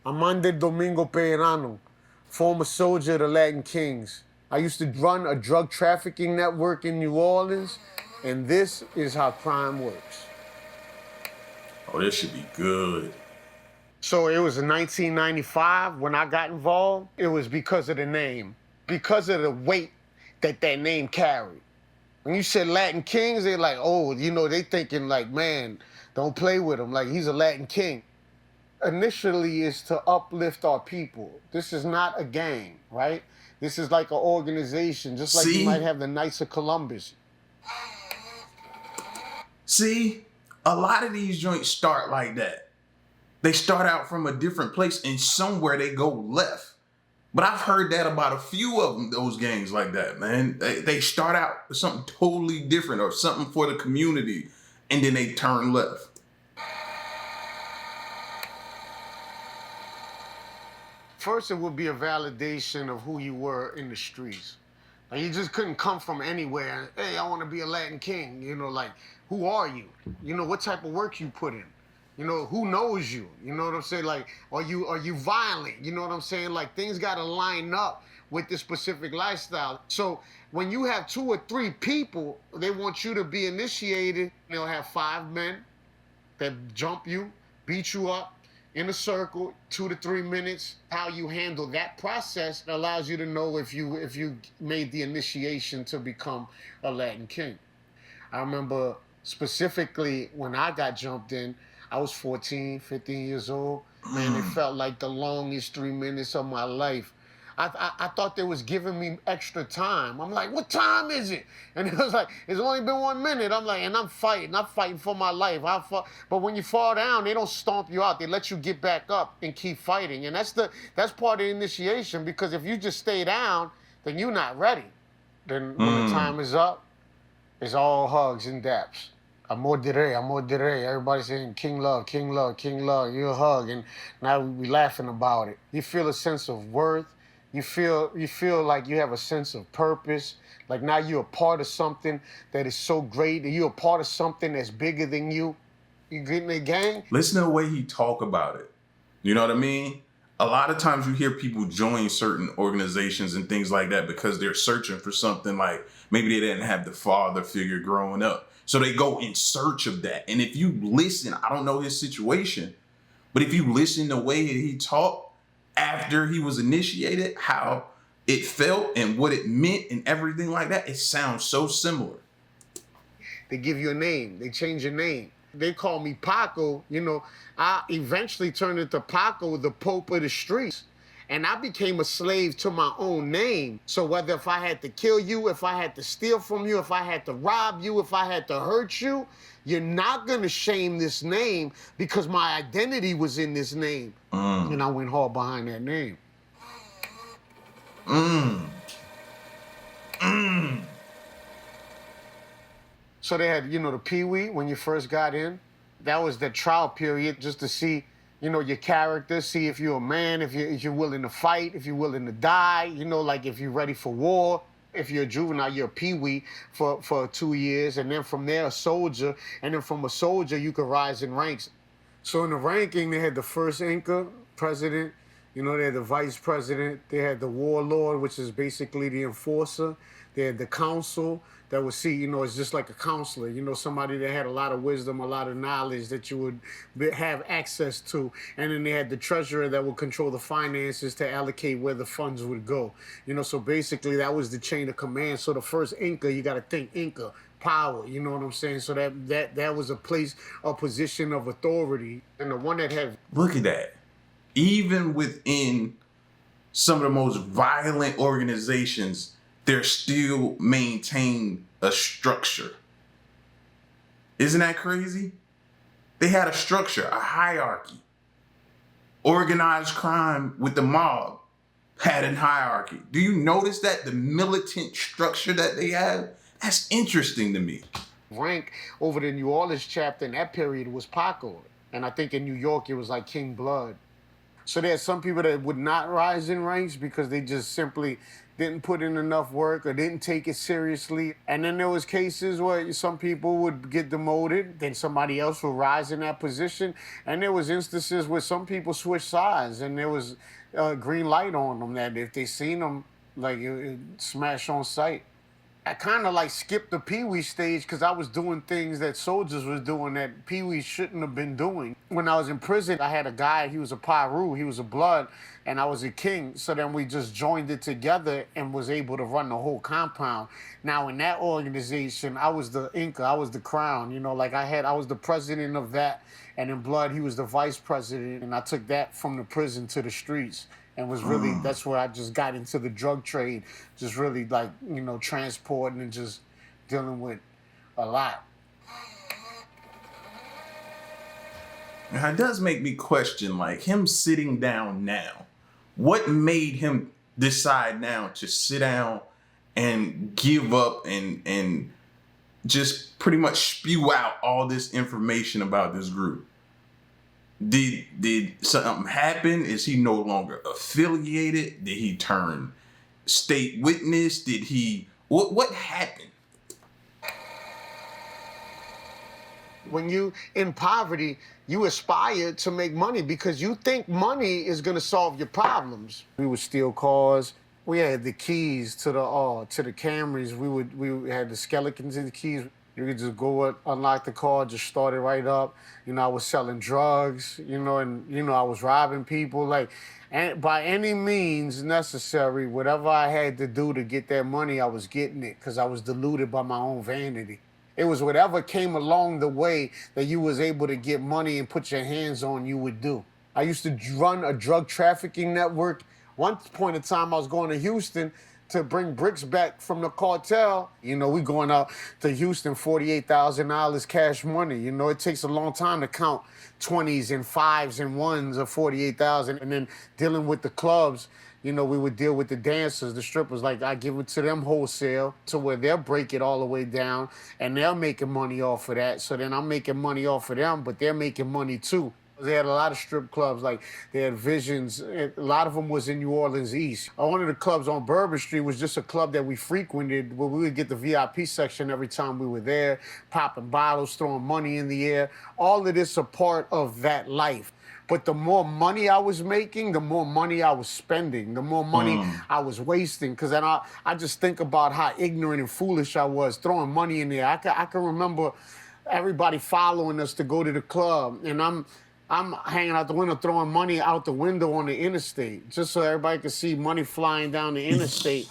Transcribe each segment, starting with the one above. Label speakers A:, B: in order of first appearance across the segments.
A: Amanda Domingo Peirano, former soldier of the Latin Kings. I used to run a drug trafficking network in New Orleans, and this is how crime works.
B: Oh, this should be good.
A: So it was in 1995 when I got involved. It was because of the name, because of the weight that that name carried. When you said Latin Kings, they're like, oh, you know, they thinking like, man, don't play with him. Like, he's a Latin king. Initially is to uplift our people. This is not a gang, right? This is like an organization, just like you might have the Knights of Columbus.
B: See, a lot of these joints start like that. They start out from a different place and somewhere they go left. But I've heard that about a few of them, those gangs like that, man. They start out with something totally different or something for the community, and then they turn left.
A: First, it would be a validation of who you were in the streets. Like, you just couldn't come from anywhere. Hey, I want to be a Latin king. You know, like, who are you? You know, what type of work you put in? You know, who knows you? You know what I'm saying? Like, are you violent? You know what I'm saying? Like, things got to line up with this specific lifestyle. So when you have 2 or 3 people, they want you to be initiated. They'll have 5 men that jump you, beat you up in a circle, 2 to 3 minutes. How you handle that process allows you to know if you made the initiation to become a Latin king. I remember specifically when I got jumped in, I was 14, 15 years old. Man, it felt like the longest 3 minutes of my life. I thought they was giving me extra time. I'm like, what time is it? And it was like, it's only been 1 minute. I'm like, and I'm fighting for my life. But when you fall down, they don't stomp you out. They let you get back up and keep fighting. And that's part of the initiation, because if you just stay down, then you're not ready. Then when the time is up, it's all hugs and daps. Amor de rey, amor de rey. Everybody saying king love, king love, king love. You a hug, and now we laughing about it. You feel a sense of worth. You feel like you have a sense of purpose. Like now you're a part of something that is so great. You're a part of something that's bigger than you. You get in the gang.
B: Listen to the way he talk about it. You know what I mean? A lot of times you hear people join certain organizations and things like that because they're searching for something, like maybe they didn't have the father figure growing up. So they go in search of that. And if you listen, I don't know his situation, but if you listen the way he talked after he was initiated, how it felt and what it meant and everything like that, it sounds so similar.
A: They give you a name. They change your name. They call me Paco. You know, I eventually turned into Paco, the Pope of the streets. And I became a slave to my own name. So whether if I had to kill you, if I had to steal from you, if I had to rob you, if I had to hurt you, you're not going to shame this name because my identity was in this name. And I went hard behind that name. So they had, you know, the Pee-wee when you first got in. That was the trial period just to see, you know, your character, see if you're a man, if you're willing to fight, if you're willing to die, you know, like if you're ready for war. If you're a juvenile, you're a Pee-wee for 2 years, and then from there, a soldier, and then from a soldier, you could rise in ranks. So in the ranking, they had the first Inca president, you know, they had the vice president, they had the warlord, which is basically the enforcer, they had the council that would see, you know, it's just like a counselor, you know, somebody that had a lot of wisdom, a lot of knowledge that you would have access to. And then they had the treasurer that would control the finances to allocate where the funds would go. You know, so basically that was the chain of command. So the first Inca, you got to think Inca, power, you know what I'm saying? So that was a place, a position of authority. And the one that had...
B: Look at that. Even within some of the most violent organizations, they're still maintain a structure. Isn't that crazy? They had a structure, a hierarchy. Organized crime with the mob had a hierarchy. Do you notice that? The militant structure that they have? That's interesting to me.
A: Rank over the New Orleans chapter in that period was Paco. And I think in New York, it was like King Blood. So there's some people that would not rise in ranks because they just simply didn't put in enough work or didn't take it seriously. And then there was cases where some people would get demoted, then somebody else would rise in that position. And there was instances where some people switched sides and there was green light on them that if they seen them, like it smash on sight. I kind of like skipped the Pee Wee stage because I was doing things that soldiers was doing that Pee Wee shouldn't have been doing. When I was in prison, I had a guy, he was a Pyru, he was a blood, and I was a king. So then we just joined it together and was able to run the whole compound. Now in that organization, I was the Inca, I was the crown, like I was the president of that. And in blood, he was the vice president. And I took that from the prison to the streets. And was really, that's where I just got into the drug trade, just really like, transporting and just dealing with a lot.
B: Now, it does make me question, like, him sitting down now. What made him decide now to sit down and give up and just pretty much spew out all this information about this group? Did something happen? Is he no longer affiliated? Did he turn state witness? Did he what happened?
A: When you in poverty, you aspire to make money because you think money is gonna solve your problems. We would steal cars. We had the keys to the Camrys. We had the skeletons in the keys. You could just go up, unlock the car, just start it right up. I was selling drugs, and I was robbing people. And by any means necessary, whatever I had to do to get that money, I was getting it because I was deluded by my own vanity. It was whatever came along the way that you was able to get money and put your hands on, you would do. I used to run a drug trafficking network. One point in time, I was going to Houston to bring bricks back from the cartel. We going out to Houston, $48,000 cash money. It takes a long time to count 20s and 5s and 1s of 48,000. And then dealing with the clubs, we would deal with the dancers, the strippers. Like, I give it to them wholesale to where they'll break it all the way down and they're making money off of that. So then I'm making money off of them, but they're making money too. They had a lot of strip clubs, like they had Visions. A lot of them was in New Orleans East. One of the clubs on Bourbon Street was just a club that we frequented where we would get the VIP section every time we were there, popping bottles, throwing money in the air. All of this a part of that life. But the more money I was making, the more money I was spending, the more money I was wasting. Because then I just think about how ignorant and foolish I was throwing money in there. I can remember everybody following us to go to the club, and I'm hanging out the window, throwing money out the window on the interstate, just so everybody could see money flying down the interstate.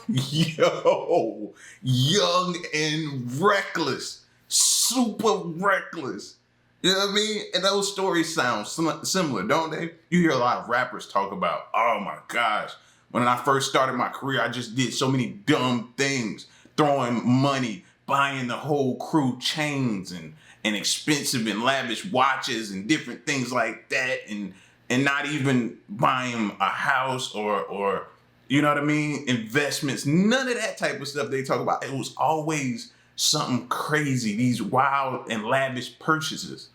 B: Yo, young and reckless, super reckless. You know what I mean? And those stories sound similar, don't they? You hear a lot of rappers talk about, oh my gosh, when I first started my career, I just did so many dumb things, throwing money, buying the whole crew chains and expensive and lavish watches and different things like that, and not even buying a house or you know what I mean, investments, none of that type of stuff they talk about. It was always something crazy, these wild and lavish purchases.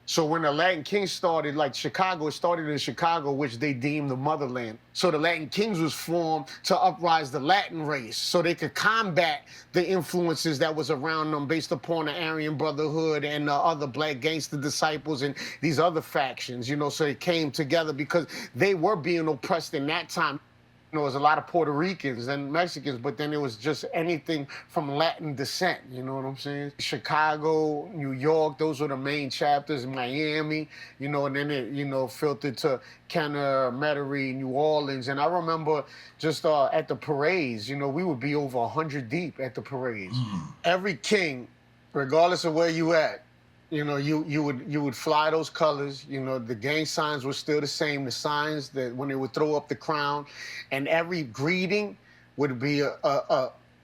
A: So when the Latin Kings started, like Chicago, it started in Chicago, which they deemed the motherland. So the Latin Kings was formed to uprise the Latin race so they could combat the influences that was around them based upon the Aryan Brotherhood and the other Black Gangster Disciples and these other factions, so they came together because they were being oppressed in that time. There was a lot of Puerto Ricans and Mexicans, but then it was just anything from Latin descent, you know what I'm saying? Chicago, New York, those were the main chapters, Miami, and then it, filtered to Kenner, Metairie, New Orleans. And I remember just at the parades, we would be over 100 deep at the parades. Every king, regardless of where you at, you would fly those colors. The gang signs were still the same. The signs that when they would throw up the crown, and every greeting would be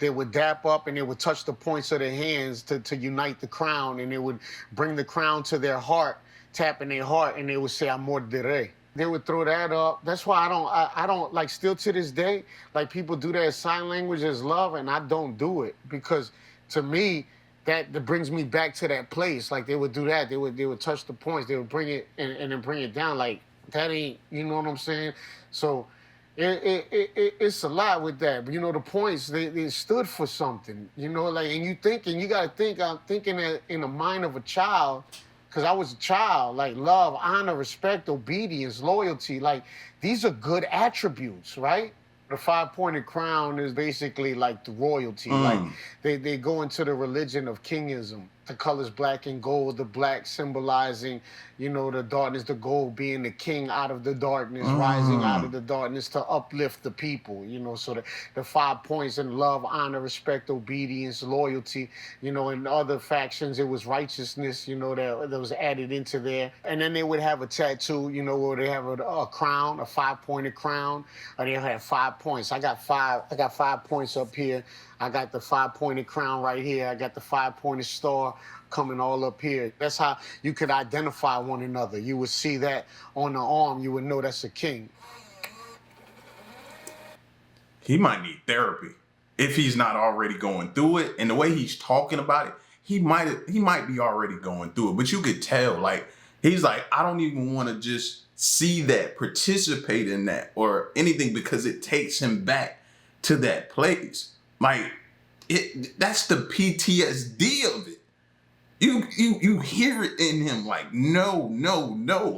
A: they would dap up and they would touch the points of their hands to unite the crown, and they would bring the crown to their heart, tapping their heart, and they would say "Amor de Rey." They would throw that up. That's why I don't like, still to this day, like people do that sign language as love, and I don't do it because to me, that brings me back to that place. Like they would do that. They would touch the points. They would bring it and then bring it down. Like that ain't, you know what I'm saying? So it's a lot with that. But you know, the points, they stood for something. You know, like, and you gotta think, I'm thinking that in the mind of a child, because I was a child, like love, honor, respect, obedience, loyalty, like these are good attributes, right? The five-pointed crown is basically like the royalty. Like they go into the religion of kingism. The colors black and gold, the black symbolizing, you know, the darkness, the gold being the king out of the darkness, rising out of the darkness to uplift the people, you know. So the 5 points in love, honor, respect, obedience, loyalty, you know. In other factions, it was righteousness, you know, that was added into there. And then they would have a tattoo, you know, where they have a crown, a five-pointed crown, or they have 5 points. I got 5 points up here. I got the five-pointed crown right here. I got the five-pointed star coming all up here. That's how you could identify one another. You would see that on the arm. You would know that's a king.
B: He might need therapy if he's not already going through it. And the way he's talking about it, he might be already going through it. But you could tell, like, he's like, I don't even want to just see that, participate in that or anything, because it takes him back to that place. Like, that's the PTSD of it. You hear it in him, like, no.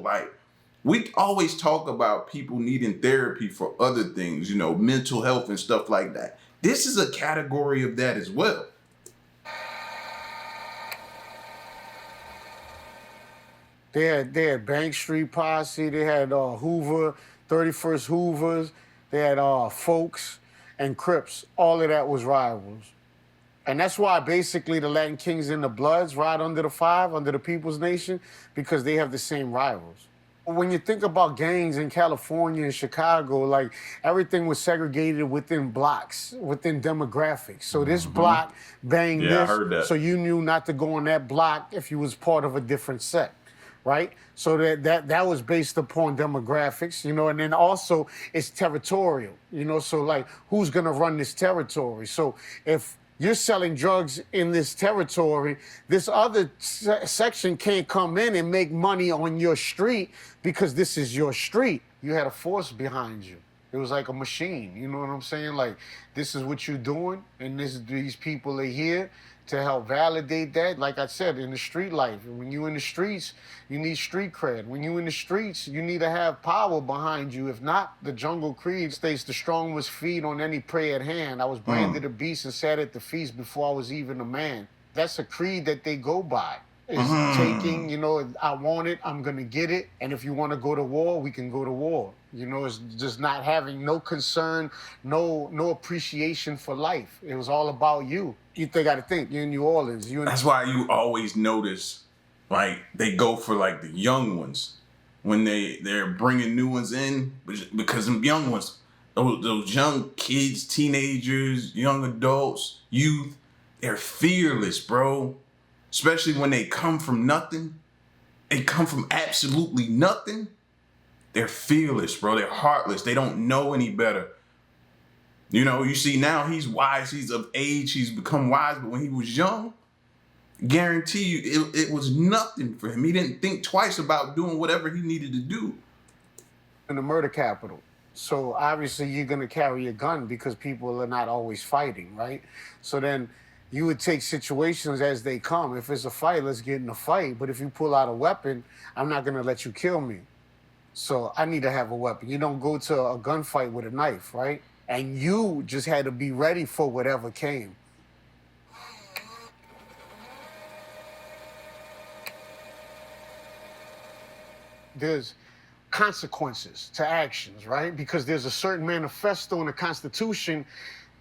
B: Like, we always talk about people needing therapy for other things, you know, mental health and stuff like that. This is a category of that as well.
A: They had Bank Street Posse. They had Hoover, 31st Hoovers. They had Folks and Crips. All of that was rivals. And that's why basically the Latin Kings and the Bloods ride under the 5, under the People's Nation, because they have the same rivals. When you think about gangs in California and Chicago, like everything was segregated within blocks, within demographics. So this block banged this,
B: I heard that.
A: so you knew not to go on that block if you was part of a different sect, right? So that was based upon demographics, you know, and then also it's territorial, you know, so like who's gonna run this territory? So if you're selling drugs in this territory, this other section can't come in and make money on your street because this is your street. You had a force behind you. It was like a machine, you know what I'm saying? Like, this is what you're doing, and these people are here to help validate that. Like I said, in the street life, when you in the streets, you need street cred. When you in the streets, you need to have power behind you. If not, the jungle creed states the strong must feed on any prey at hand. I was branded a beast and sat at the feast before I was even a man. That's a creed that they go by. It's taking, you know, I want it, I'm gonna get it. And if you wanna go to war, we can go to war. You know, it's just not having no concern, no appreciation for life. It was all about you. You gotta think, you're in New Orleans.
B: That's why you always notice, like, they go for, like, the young ones when they're bringing new ones in, because them young ones, those young kids, teenagers, young adults, youth, they're fearless, bro. Especially when they come from nothing. They come from absolutely nothing. They're fearless, bro. They're heartless. They don't know any better. You know, you see now he's wise. He's of age. He's become wise. But when he was young, guarantee you it was nothing for him. He didn't think twice about doing whatever he needed to do.
A: In the murder capital. So obviously you're going to carry a gun because people are not always fighting, right? So then you would take situations as they come. If it's a fight, let's get in a fight. But if you pull out a weapon, I'm not going to let you kill me. So I need to have a weapon. You don't go to a gunfight with a knife, right? And you just had to be ready for whatever came. There's consequences to actions, right? Because there's a certain manifesto in the Constitution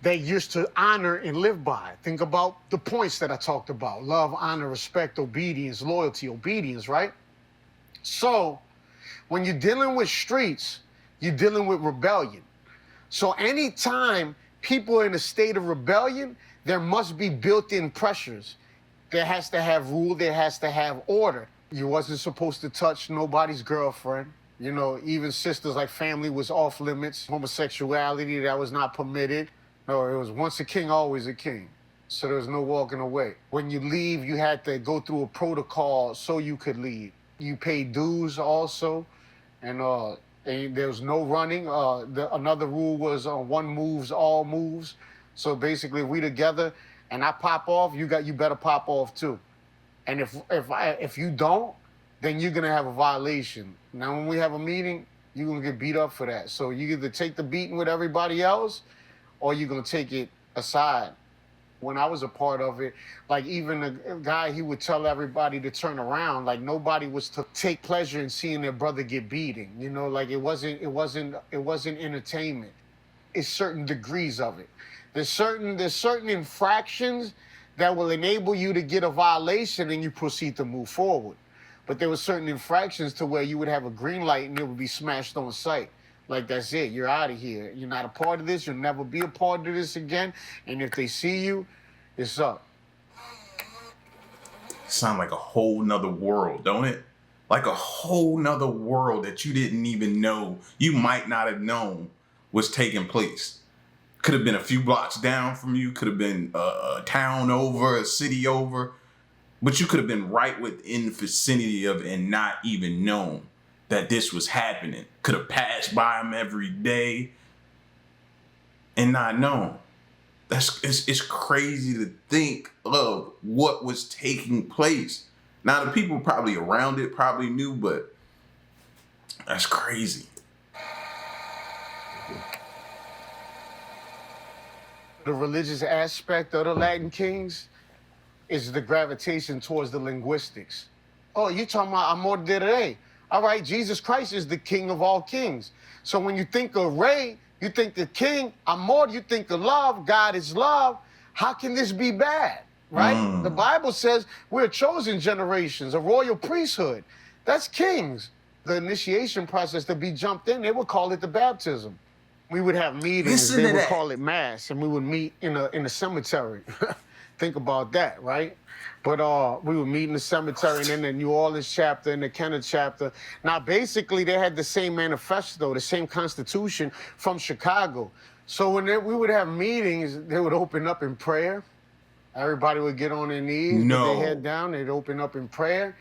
A: that used to honor and live by. Think about the points that I talked about: love, honor, respect, obedience, loyalty, obedience, right? So when you're dealing with streets, you're dealing with rebellion. So anytime people are in a state of rebellion, there must be built-in pressures. There has to have rule, there has to have order. You wasn't supposed to touch nobody's girlfriend. You know, even sisters, like family was off limits. Homosexuality, that was not permitted. No, it was once a king, always a king. So there was no walking away. When you leave, you had to go through a protocol so you could leave. You paid dues also, and there was no running. Another rule was one moves, all moves. So basically, if we together and I pop off, you better pop off too. And if you don't, then you're gonna have a violation. Now, when we have a meeting, you're gonna get beat up for that. So you either take the beating with everybody else, or you're gonna take it aside. When I was a part of it, like even the guy, he would tell everybody to turn around. Like nobody was to take pleasure in seeing their brother get beaten. You know, like it wasn't entertainment. It's certain degrees of it. There's certain infractions that will enable you to get a violation and you proceed to move forward. But there were certain infractions to where you would have a green light and it would be smashed on sight. Like, that's it. You're out of here. You're not a part of this. You'll never be a part of this again. And if they see you, it's up.
B: Sound like a whole nother world, don't it? Like a whole nother world that you didn't even know, you might not have known was taking place. Could have been a few blocks down from you, could have been a town over, a city over, but you could have been right within the vicinity of it and not even known that this was happening. Could have passed by them every day and not known. It's crazy to think of what was taking place. Now, the people probably around it probably knew, but that's crazy.
A: The religious aspect of the Latin Kings is the gravitation towards the linguistics. Oh, you talking about Amor de Rey. All right, Jesus Christ is the King of all kings. So when you think of Rey, you think the King. Amor, you think of love. God is love. How can this be bad, right? The Bible says we're chosen generations, a royal priesthood. That's kings. The initiation process to be jumped in, they would call it the baptism. We would have meetings, they would call it mass, and we would meet in a cemetery. Think about that, right? But we would meet in the cemetery and in the New Orleans chapter and the Kenneth chapter. Now, basically, they had the same manifesto, the same constitution from Chicago. So when we would have meetings, they would open up in prayer. Everybody would get on their knees, put their head down, they'd open up in prayer.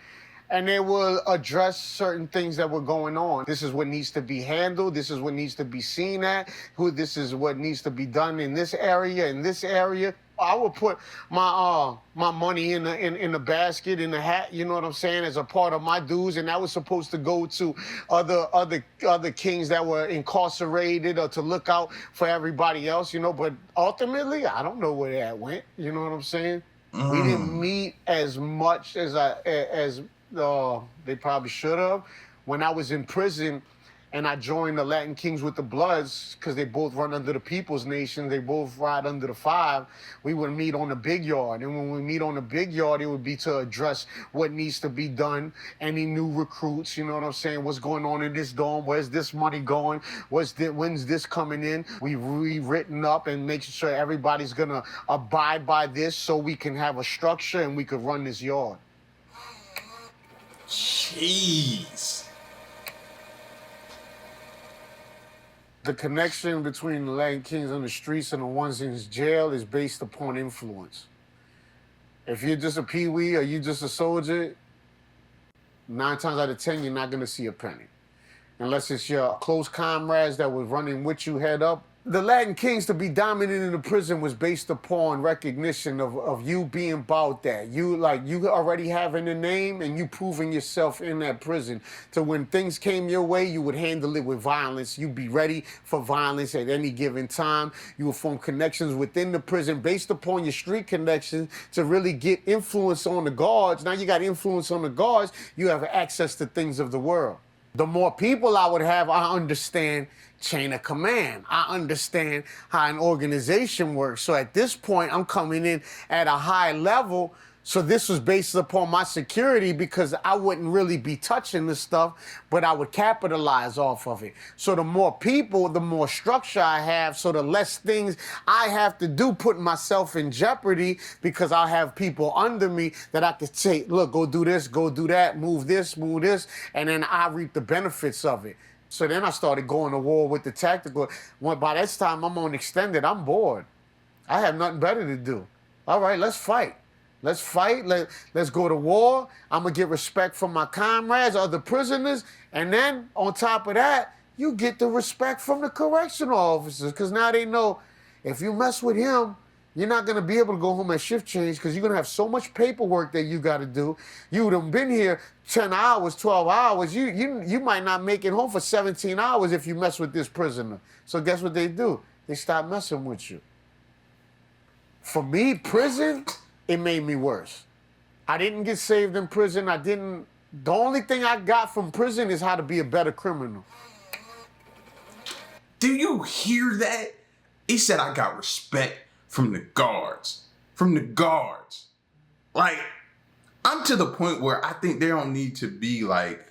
A: And they will address certain things that were going on. This is what needs to be handled. This is what needs to be seen at. This is what needs to be done in this area, in this area. I would put my money in the basket, in the hat, you know what I'm saying, as a part of my dues, and that was supposed to go to other kings that were incarcerated or to look out for everybody else, you know. But ultimately, I don't know where that went. You know what I'm saying? We didn't meet as much as they probably should have. When I was in prison and I joined the Latin Kings with the Bloods, because they both run under the People's Nation, they both ride under the 5, we would meet on the big yard. And when we meet on the big yard, it would be to address what needs to be done, any new recruits, you know what I'm saying, what's going on in this dorm, where's this money going, when's this coming in. We've rewritten up and making sure everybody's gonna abide by this so we can have a structure and we could run this yard.
B: Jeez.
A: The connection between the Latin Kings on the streets and the ones in jail is based upon influence. If you're just a peewee or you're just a soldier, 9 times out of 10, you're not gonna see a penny. Unless it's your close comrades that was running with you head up. The Latin Kings to be dominant in the prison was based upon recognition of you being about that. You already having a name and you proving yourself in that prison. So when things came your way, you would handle it with violence. You'd be ready for violence at any given time. You would form connections within the prison based upon your street connections to really get influence on the guards. Now you got influence on the guards, you have access to things of the world. The more people I would have, I understand chain of command. I understand how an organization works. So at this point, I'm coming in at a high level. So this was based upon my security because I wouldn't really be touching this stuff, but I would capitalize off of it. So the more people, the more structure I have, so the less things I have to do putting myself in jeopardy because I'll have people under me that I could say, look, go do this, go do that, move this, and then I reap the benefits of it. So then I started going to war with the tactical. By this time I'm on extended, I'm bored. I have nothing better to do. All right, let's fight. Let's fight. Let's go to war. I'm going to get respect from my comrades, other prisoners. And then on top of that, you get the respect from the correctional officers because now they know if you mess with him, you're not going to be able to go home at shift change because you're going to have so much paperwork that you got to do. You would have been here 10 hours, 12 hours. You might not make it home for 17 hours if you mess with this prisoner. So guess what they do? They stop messing with you. For me, prison, it made me worse. I didn't get saved in prison. The only thing I got from prison is how to be a better criminal.
B: Do you hear that? He said, I got respect from the guards. From the guards. Like, I'm to the point where I think there don't need to be like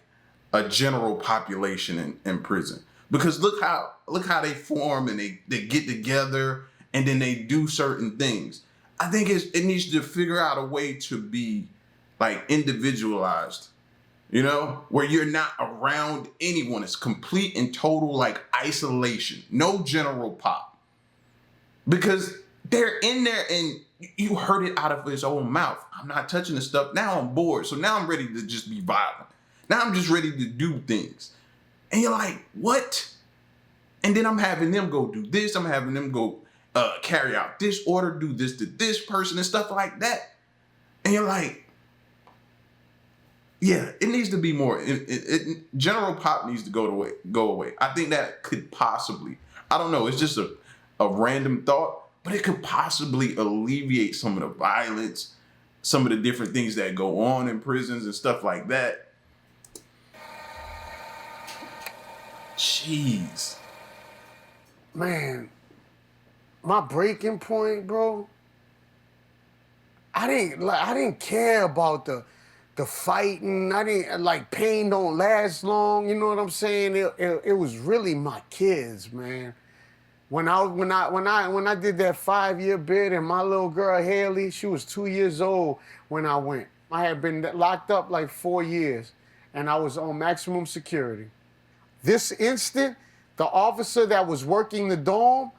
B: a general population in prison. Because look how they form and they get together and then they do certain things. I think it needs to figure out a way to be like individualized. You know, where you're not around anyone. It's complete and total like isolation. No general pop. Because they're in there and you heard it out of his own mouth. I'm not touching the stuff. Now I'm bored. So now I'm ready to just be violent. Now I'm just ready to do things. And you're like, what? And then I'm having them go do this. I'm having them go carry out this order, do this to this person and stuff like that. And you're like, yeah, it needs to be more. General pop needs to go away. I think that could possibly, I don't know, it's just a random thought, but it could possibly alleviate some of the violence, some of the different things that go on in prisons and stuff like that. Jeez.
A: Man, my breaking point, bro, I didn't care about the fighting. I didn't like pain don't last long. You know what I'm saying? It was really my kids, man. When I did that 5-year bid and my little girl Haley, she was 2 years old when I went. I had been locked up like 4 years and I was on maximum security. This instant, the officer that was working the dorm,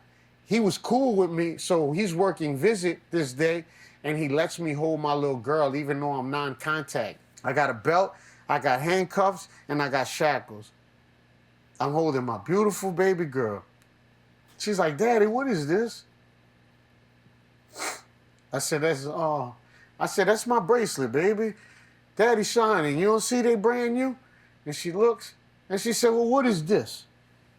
A: he was cool with me, so he's working visit this day, and he lets me hold my little girl even though I'm non-contact. I got a belt, I got handcuffs, and I got shackles. I'm holding my beautiful baby girl. She's like, Daddy, what is this? I said, that's my bracelet, baby. Daddy shining. You don't see they brand new? And she looks, and she said, well, what is this?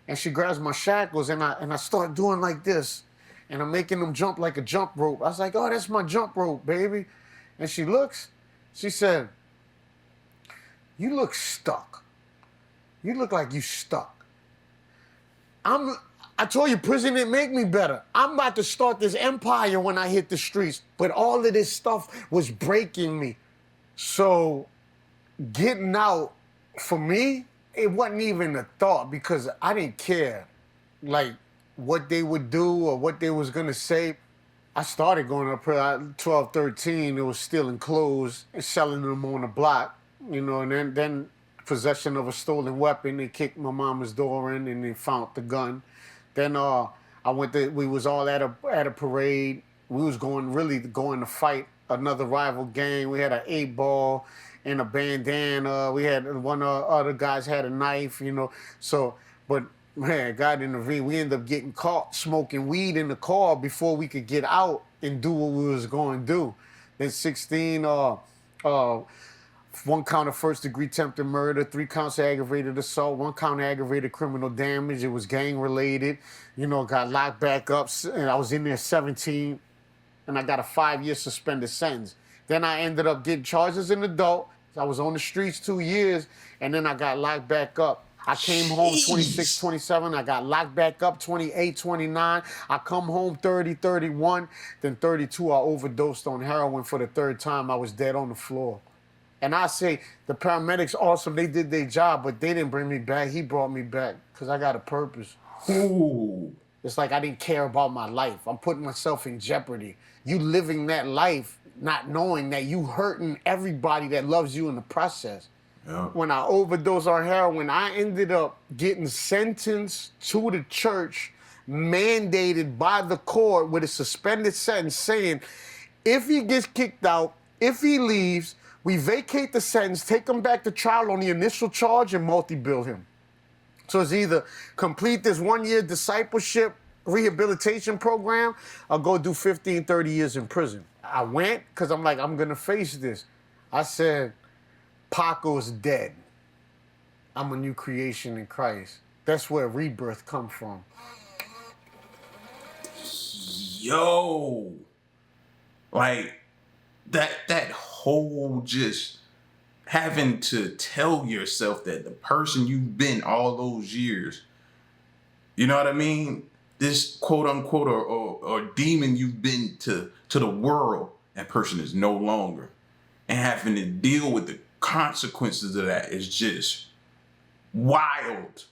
A: And she grabs my shackles, and I start doing like this. And I'm making them jump like a jump rope. I was like, oh, that's my jump rope, baby. And she looks, she said, you look stuck. You look like you stuck. I told you prison didn't make me better. I'm about to start this empire when I hit the streets. But all of this stuff was breaking me. So getting out, for me, it wasn't even a thought because I didn't care, like, what they would do or what they was going to say. I started going up here 12, 13. It was stealing clothes and selling them on the block, you know, and then possession of a stolen weapon. They kicked my mama's door in and they found the gun. Then we was all at a parade. We was going to fight another rival gang. We had an 8-ball and a bandana. We had one other guys had a knife, you know. So, but man, God intervened. We ended up getting caught smoking weed in the car before we could get out and do what we was going to do. Then 16, 1 count of first-degree attempted murder, 3 counts of aggravated assault, 1 count of aggravated criminal damage. It was gang-related. You know, got locked back up, and I was in there 17, and I got a 5-year suspended sentence. Then I ended up getting charged as an adult. I was on the streets 2 years, and then I got locked back up. I came home 26, 27. I got locked back up 28, 29. I come home 30, 31. Then 32, I overdosed on heroin for the 3rd time. I was dead on the floor. And I say, the paramedics, awesome, they did their job, but they didn't bring me back. He brought me back because I got a purpose.
B: Ooh.
A: It's like I didn't care about my life. I'm putting myself in jeopardy. You living that life, not knowing that you hurting everybody that loves you in the process.
B: Yeah.
A: When I overdosed on heroin, I ended up getting sentenced to the church, mandated by the court with a suspended sentence saying, If he gets kicked out, if he leaves, we vacate the sentence, take him back to trial on the initial charge, and multi-bill him. So it's either complete this 1-year discipleship rehabilitation program or go do 15, 30 years in prison. I went because I'm like, I'm going to face this. I said, Paco's dead. I'm a new creation in Christ. That's where rebirth comes from.
B: Yo, like that whole just having to tell yourself that the person you've been all those years, you know what I mean? This quote unquote or demon you've been to the world, that person is no longer. And having to deal with the consequences of that is just wild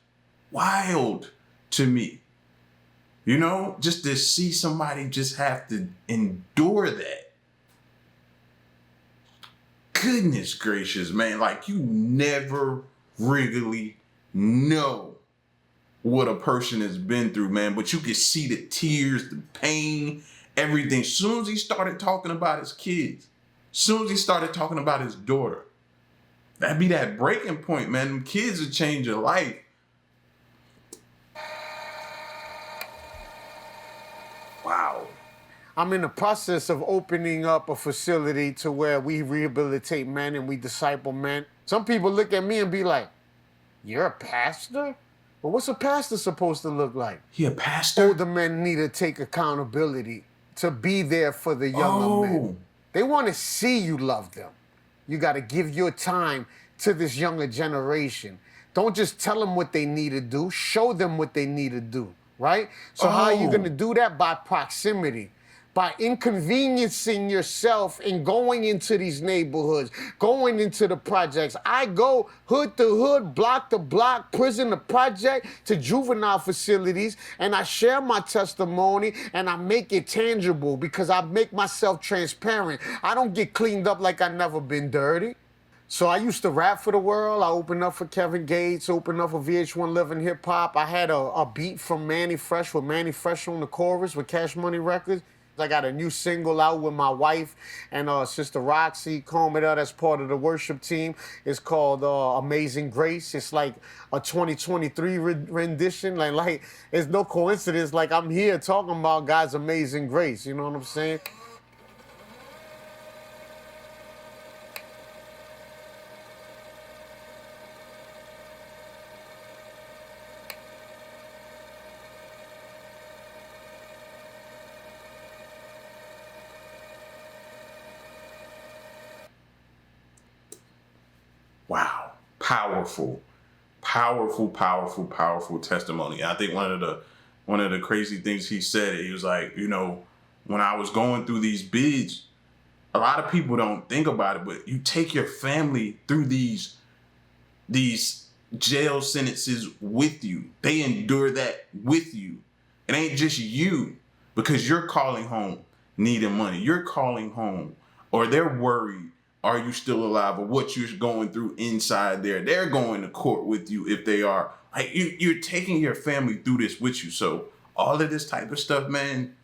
B: to me. You know, just to see somebody just have to endure that. Goodness gracious, man. Like, you never really know what a person has been through, man. But you can see the tears, the pain, everything. As soon as he started talking about his kids, as soon as he started talking about his daughter, that'd be that breaking point, man. Them kids will change your life. Wow.
A: I'm in the process of opening up a facility to where we rehabilitate men and we disciple men. Some people look at me and be like, you're a pastor? Well, what's a pastor supposed to look like?
B: He a pastor?
A: Older men need to take accountability to be there for the younger men. They want to see you love them. You got to give your time to this younger generation. Don't just tell them what they need to do. Show them what they need to do, right? So how are you going to do that? By proximity. By inconveniencing yourself and going into these neighborhoods, going into the projects. I go hood to hood, block to block, prison to project, to juvenile facilities, and I share my testimony and I make it tangible because I make myself transparent. I don't get cleaned up like I never been dirty. So I used to rap for the world. I opened up for Kevin Gates, opened up for VH1 Living Hip Hop. I had a beat from Manny Fresh with Manny Fresh on the chorus with Cash Money Records. I got a new single out with my wife and Sister Roxy Coleman, that's part of the worship team. It's called Amazing Grace. It's like a 2023 rendition. Like it's no coincidence. Like, I'm here talking about God's amazing grace. You know what I'm saying?
B: Wow. Powerful testimony. I think one of the crazy things he said, he was like, you know, when I was going through these bids, a lot of people don't think about it, but you take your family through these jail sentences with you. They endure that with you. It ain't just you, because you're calling home needing money. You're calling home, or they're worried, are you still alive, or what you're going through inside there. They're going to court with you if they are. Like, you're taking your family through this with you. So all of this type of stuff, man,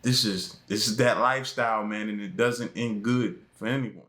B: this is that lifestyle, man, and it doesn't end good for anyone.